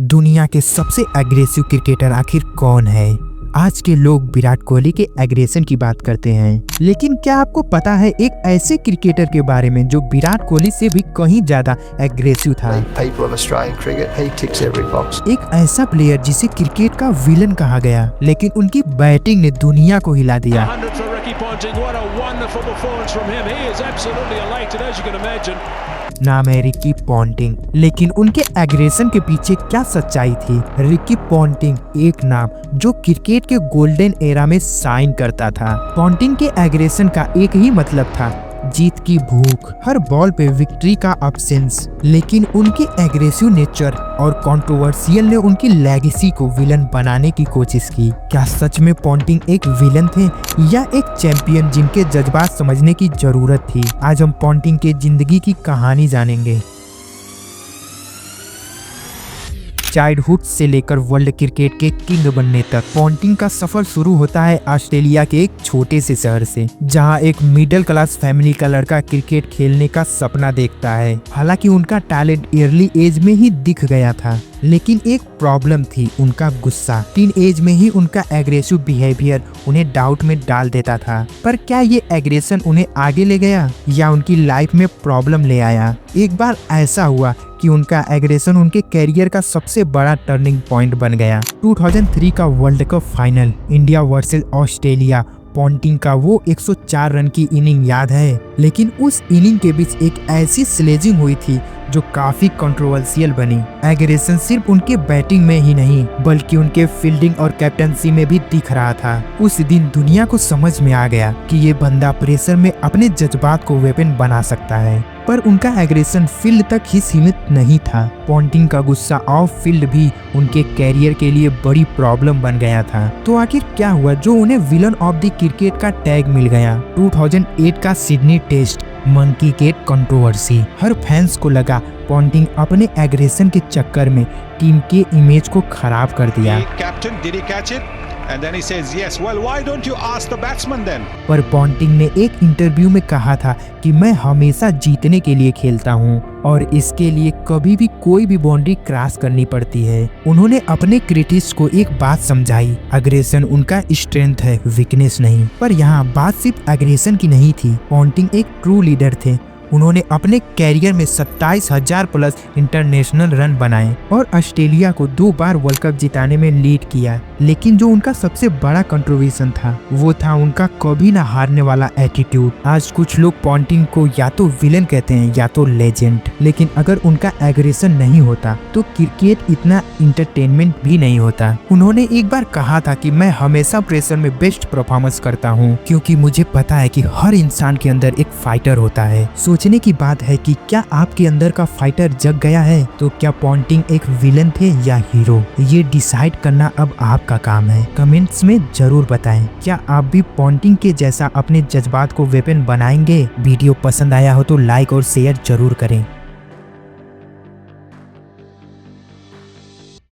दुनिया के सबसे एग्रेसिव क्रिकेटर आखिर कौन है? आज के लोग विराट कोहली के एग्रेशन की बात करते हैं, लेकिन क्या आपको पता है एक ऐसे क्रिकेटर के बारे में जो विराट कोहली से भी कहीं ज्यादा एग्रेसिव था? एक ऐसा प्लेयर जिसे क्रिकेट का विलन कहा गया, लेकिन उनकी बैटिंग ने दुनिया को हिला दिया। नाम है रिकी पॉन्टिंग, लेकिन उनके एग्रेशन के पीछे क्या सच्चाई थी? रिकी पॉन्टिंग एक नाम जो क्रिकेट के गोल्डन एरा में साइन करता था। पॉन्टिंग के एग्रेशन का एक ही मतलब था, जीत की भूख, हर बॉल पे विक्ट्री का अब्सेंस। लेकिन उनकी एग्रेसिव नेचर और कंट्रोवर्शियल ने उनकी लेगेसी को विलन बनाने की कोशिश की। क्या सच में पॉन्टिंग एक विलन थे या एक चैंपियन जिनके जज्बात समझने की जरूरत थी? आज हम पॉन्टिंग के जिंदगी की कहानी जानेंगे। चाइल्डहुड से लेकर वर्ल्ड क्रिकेट के किंग बनने तक पॉन्टिंग का सफर शुरू होता है ऑस्ट्रेलिया के एक छोटे से शहर से, जहां एक मिडिल क्लास फैमिली का लड़का क्रिकेट खेलने का सपना देखता है। हालांकि उनका टैलेंट अर्ली एज में ही दिख गया था, लेकिन एक प्रॉब्लम थी, उनका गुस्सा। टीन एज में ही उनका एग्रेसिव बिहेवियर उन्हें डाउट में डाल देता था। पर क्या ये एग्रेशन उन्हें आगे ले गया या उनकी लाइफ में प्रॉब्लम ले आया? एक बार ऐसा हुआ कि उनका एग्रेशन उनके कैरियर का सबसे बड़ा टर्निंग पॉइंट बन गया। 2003 का world cup final, India versus Australia. Ponting का वो 104 रन की इनिंग याद है, लेकिन उस इनिंग के बीच एक ऐसी स्लेजिंग हुई थी जो काफी कंट्रोवर्शियल बनी। एग्रेशन सिर्फ उनके बैटिंग में ही नहीं, बल्कि उनके फील्डिंग और कैप्टनसी में भी दिख रहा था। उस दिन दुनिया को समझ में आ गया कि ये बंदा प्रेशर में अपने जज्बात को वेपन बना सकता है। पर उनका एग्रेशन फील्ड तक ही सीमित नहीं था। पॉन्टिंग का गुस्सा ऑफ फील्ड भी उनके कैरियर के लिए बड़ी प्रॉब्लम बन गया था। तो आखिर क्या हुआ जो उन्हें विलन ऑफ द क्रिकेट का टैग मिल गया? 2008 का Sydney test, monkey gate controversy. हर फैंस को लगा पॉन्टिंग अपने एग्रेशन के चक्कर में टीम के इमेज को खराब कर दिया। And then he says, yes, well, why don't you ask the batsman then? पर पॉन्टिंग ने एक इंटरव्यू में कहा था कि मैं हमेशा जीतने के लिए खेलता हूँ और इसके लिए कभी भी कोई भी बाउंड्री क्रॉस करनी पड़ती है। उन्होंने अपने क्रिटिक्स को एक बात समझाई, एग्रेशन उनका स्ट्रेंथ है, वीकनेस नहीं। पर यहाँ बात सिर्फ एग्रेशन की नहीं थी, पॉन्टिंग एक ट्रू लीडर थे। उन्होंने अपने कैरियर में 27,000 प्लस इंटरनेशनल रन बनाए और ऑस्ट्रेलिया को 2 बार वर्ल्ड कप जिताने में लीड किया। लेकिन जो उनका सबसे बड़ा कंट्रीब्यूशन था वो था उनका कभी ना हारने वाला एटीट्यूड। आज कुछ लोग पॉन्टिंग को या तो विलन कहते हैं या तो लेजेंड, लेकिन अगर उनका एग्रेशन नहीं होता तो क्रिकेट इतना इंटरटेनमेंट भी नहीं होता। उन्होंने एक बार कहा था कि मैं हमेशा प्रेशर में बेस्ट परफॉर्मेंस करता हूँ, क्योंकि मुझे पता है कि हर इंसान के अंदर एक फाइटर होता है। सोचने की बात है कि क्या आपके अंदर का फाइटर जग गया है? तो क्या पॉन्टिंग एक विलन थे या हीरो? ये डिसाइड करना अब आपका काम है। कमेंट्स में जरूर बताएं, क्या आप भी पॉन्टिंग के जैसा अपने जज्बात को वेपन बनाएंगे? वीडियो पसंद आया हो तो लाइक और शेयर जरूर करें।